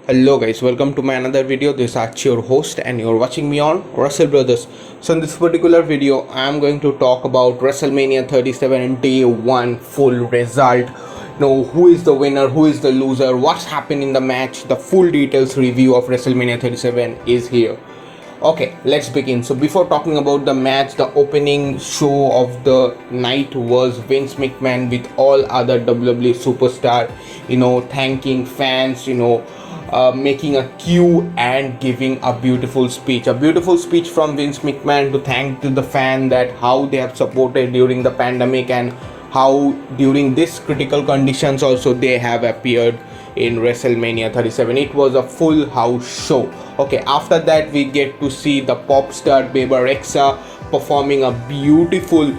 Hello guys, welcome to my another video. This is Archie, your host, and you're watching me on Russell Brothers. So in this particular video, I am going to talk about WrestleMania 37 and Day 1 full result. Who is the winner, who is the loser, what's happened in the match. The full details review of WrestleMania 37 is here. Okay, let's begin. So before talking about the match, the opening show of the night was Vince McMahon with all other WWE superstar, thanking fans, making a queue and giving a beautiful speech from Vince McMahon to thank to the fan that how they have supported during the pandemic and how during this critical conditions also they have appeared in WrestleMania 37. It was a full house show. Okay, after that we get to see the pop star Bebe Rexha performing a beautiful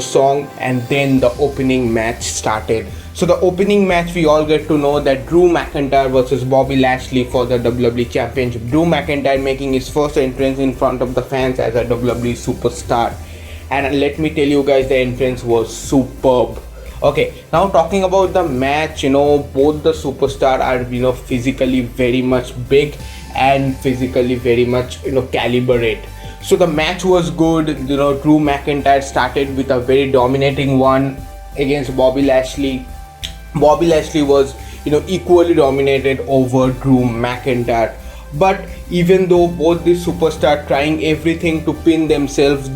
song, and then the opening match started. So the opening match, we all get to know that Drew McIntyre versus Bobby Lashley for the WWE Championship. Drew McIntyre making his first entrance in front of the fans as a WWE superstar, and let me tell you guys, the entrance was superb. Okay, now talking about the match, both the superstar are physically very much big and physically very much calibrate. So the match was good. Drew McIntyre started with a very dominating one against Bobby Lashley. Bobby Lashley was equally dominated over Drew McIntyre. But even though both the superstars trying everything to pin themselves,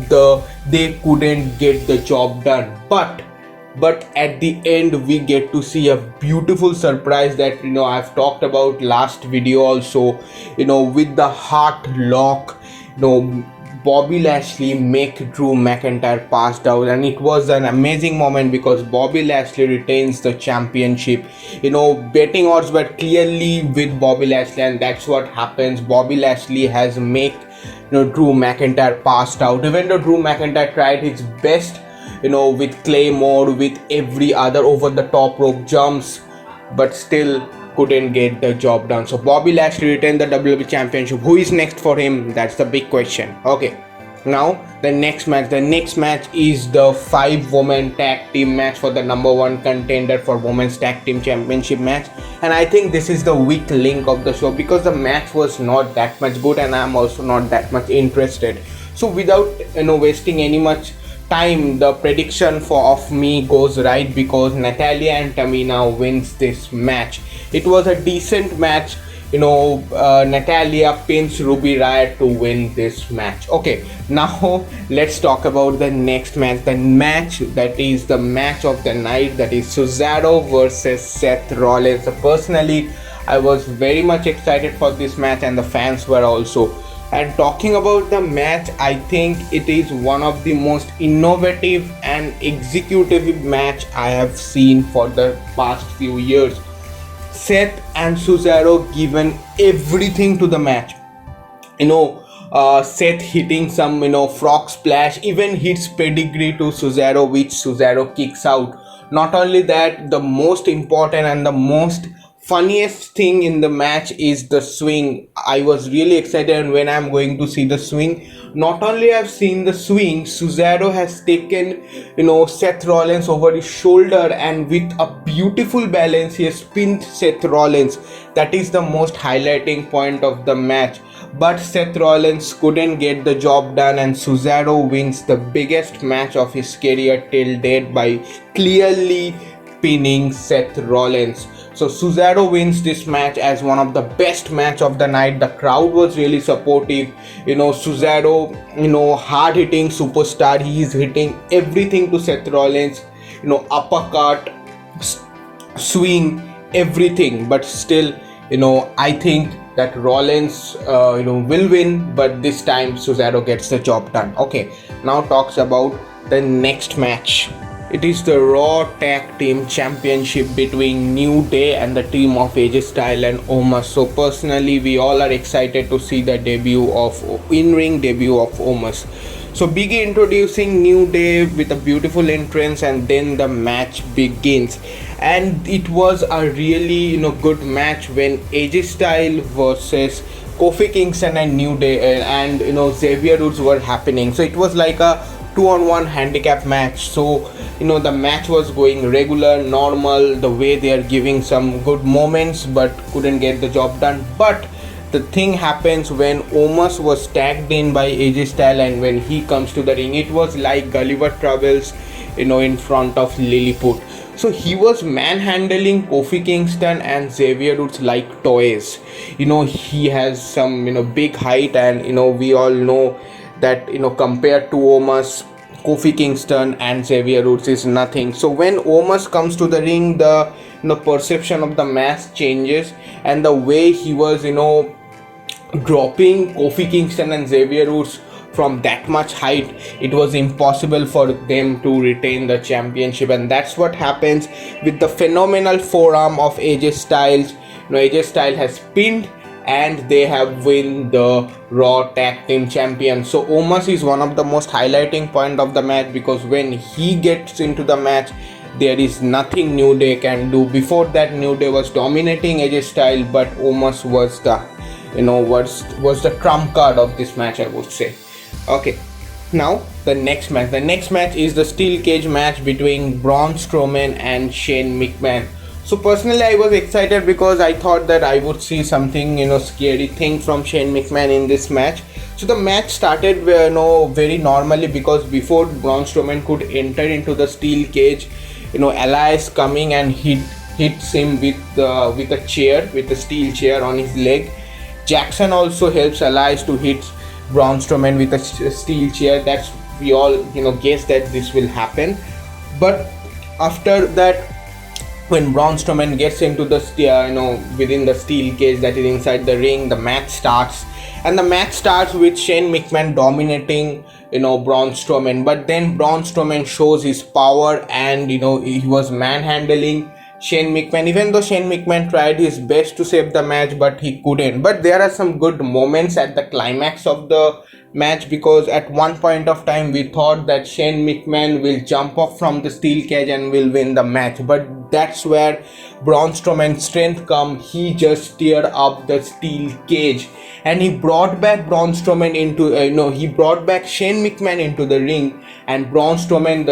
they couldn't get the job done. But at the end we get to see a beautiful surprise that I've talked about last video also. With the heart lock, Bobby Lashley make Drew McIntyre passed out, and it was an amazing moment because Bobby Lashley retains the championship. Betting odds were clearly with Bobby Lashley, and that's what happens. Bobby Lashley has make Drew McIntyre passed out, even though Drew McIntyre tried his best with Claymore, with every other over the top rope jumps, but still couldn't get the job done. So Bobby Lashley retained the WWE Championship. Who is next for him? That's the big question. Okay, now the next match is the 5-woman tag team match for the number 1 contender for Women's Tag Team Championship match. And I think this is the weak link of the show because the match was not that much good, and I'm also not that much interested. So without wasting any much time, the prediction of me goes right because Natalya and Tamina wins this match. It was a decent match. Natalya pins Ruby Riott to win this match. Okay, now let's talk about the next match. The match that is the match of the night, that is Cesaro versus Seth Rollins. Personally, I was very much excited for this match, and the fans were also. And talking about the match, I think it is one of the most innovative and executive match I have seen for the past few years. Seth and Cesaro given everything to the match. Seth hitting some frog splash, even hits pedigree to Cesaro, which Cesaro kicks out. Not only that, the most important and the most funniest thing in the match is the swing. I was really excited when I'm going to see the swing. Not only I've seen the swing, Cesaro has taken Seth Rollins over his shoulder, and with a beautiful balance he has pinned Seth Rollins. That is the most highlighting point of the match. But Seth Rollins couldn't get the job done, and Cesaro wins the biggest match of his career till date by clearly pinning Seth Rollins. So Cesaro wins this match as one of the best match of the night. The crowd was really supportive. Cesaro, hard hitting superstar. He is hitting everything to Seth Rollins. Uppercut, swing, everything. But still, I think that Rollins, will win. But this time Cesaro gets the job done. Okay, now talks about the next match. It is the Raw Tag Team Championship between New Day and the team of AJ Styles and Omos. So personally, we all are excited to see the in-ring debut of Omos. So Big E introducing New Day with a beautiful entrance, and then the match begins. And it was a really good match when AJ Styles versus Kofi Kingston and New Day and Xavier Woods were happening. So it was like a 2-on-1 handicap match. So the match was going regular, normal, the way they are giving some good moments but couldn't get the job done. But the thing happens when Omos was tagged in by AJ Styles, and when he comes to the ring, it was like Gulliver Travels in front of Lilliput. So he was manhandling Kofi Kingston and Xavier Woods like toys. He has some big height, and we all know that compared to Omos, Kofi Kingston and Xavier Woods is nothing. So when Omos comes to the ring, the perception of the match changes, and the way he was dropping Kofi Kingston and Xavier Woods from that much height, it was impossible for them to retain the championship. And that's what happens with the phenomenal forearm of AJ Styles. AJ Styles has pinned, and they have win the Raw Tag Team Champion. So Omos is one of the most highlighting point of the match, because when he gets into the match, there is nothing New Day can do. Before that, New Day was dominating AJ Styles, but Omos was the was the trump card of this match, I would say. Okay, now the next match is the steel cage match between Braun Strowman and Shane McMahon. So personally, I was excited because I thought that I would see something scary thing from Shane McMahon in this match. So the match started very normally, because before Braun Strowman could enter into the steel cage, Elias coming and hits him with a chair, with a steel chair on his leg. Jackson also helps Elias to hit Braun Strowman with a steel chair. That's, we all guess that this will happen. But after that, when Braun Strowman gets into the within the steel cage that is inside the ring, the match starts, and the match starts with Shane McMahon dominating Braun Strowman. But then Braun Strowman shows his power, and he was manhandling Shane McMahon. Even though Shane McMahon tried his best to save the match, but he couldn't. But there are some good moments at the climax of the match, because at one point of time we thought that Shane McMahon will jump off from the steel cage and will win the match. But that's where Braun Strowman's strength come. He just teared up the steel cage, and he brought back Braun Strowman into he brought back Shane McMahon into the ring, and Braun Strowman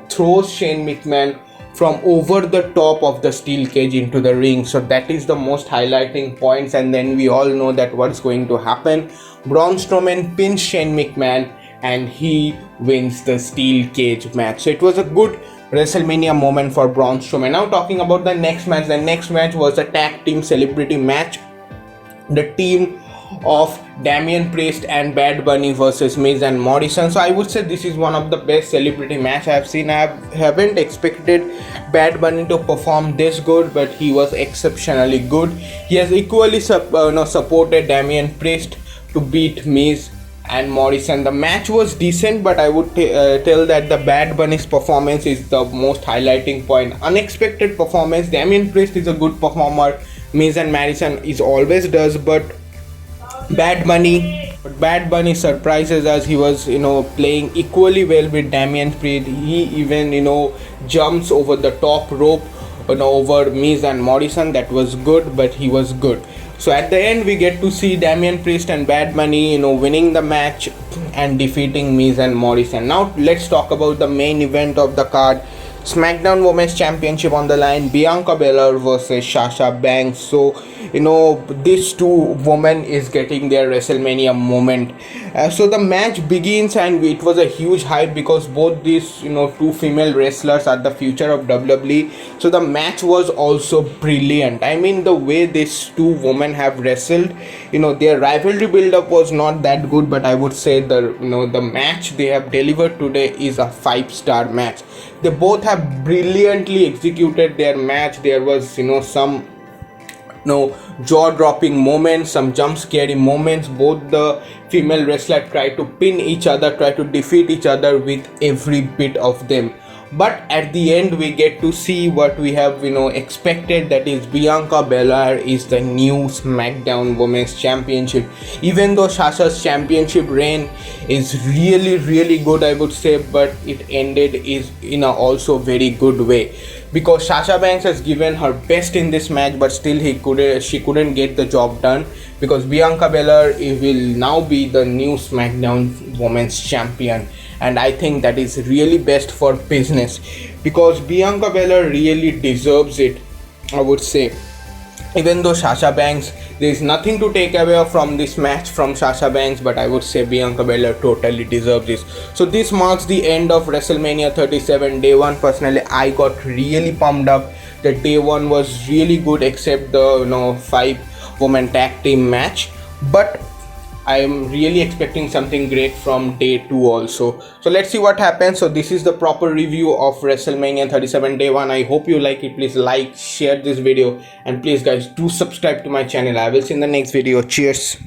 throws Shane McMahon from over the top of the steel cage into the ring. So that is the most highlighting points, and then we all know that what's going to happen. Braun Strowman pins Shane McMahon, and he wins the steel cage match. So it was a good WrestleMania moment for Braun Strowman. Now talking about the next match was a tag team celebrity match. The team of Damian Priest and Bad Bunny versus Miz and Morrison. So I would say this is one of the best celebrity match I have seen. I haven't expected Bad Bunny to perform this good, but he was exceptionally good. He has equally supported Damian Priest to beat Miz and Morrison. The match was decent, but I would tell that the Bad Bunny's performance is the most highlighting point. Unexpected performance. Damian Priest is a good performer. Miz and Morrison is always does, but Bad Bunny surprises us. He was playing equally well with Damian Priest. He even jumps over the top rope over Miz and Morrison. That was good, but he was good. So at the end we get to see Damian Priest and Bad Bunny winning the match and defeating Miz and Morrison. Now let's talk about the main event of the card. SmackDown Women's Championship on the line, Bianca Belair versus Sasha Banks. So these two women is getting their WrestleMania moment. So the match begins, and it was a huge hype, because both these two female wrestlers are the future of WWE. So the match was also brilliant. I mean, the way these two women have wrestled, their rivalry build up was not that good, but I would say the match they have delivered today is a 5-star match. They both have brilliantly executed their match. There was some jaw-dropping moments, some jump-scary moments. Both the female wrestlers try to pin each other, try to defeat each other with every bit of them. But at the end we get to see what we have expected, that is Bianca Belair is the new SmackDown Women's Championship. Even though Sasha's championship reign is really good, I would say, but it ended is in a also very good way. because Sasha Banks has given her best in this match, but still she couldn't get the job done, because Bianca Belair will now be the new SmackDown Women's Champion, and I think that is really best for business, because Bianca Belair really deserves it, I would say. Even though Sasha Banks, there is nothing to take away from this match from Sasha Banks, but I would say Bianca Belair totally deserves this. So this marks the end of WrestleMania 37 Day 1. Personally, I got really pumped up. The Day 1 was really good, except the 5-woman tag team match. But I am really expecting something great from Day 2 also. So let's see what happens. So this is the proper review of WrestleMania 37 Day 1. I hope you like it. Please like, share this video, and please guys do subscribe to my channel. I will see you in the next video. Cheers.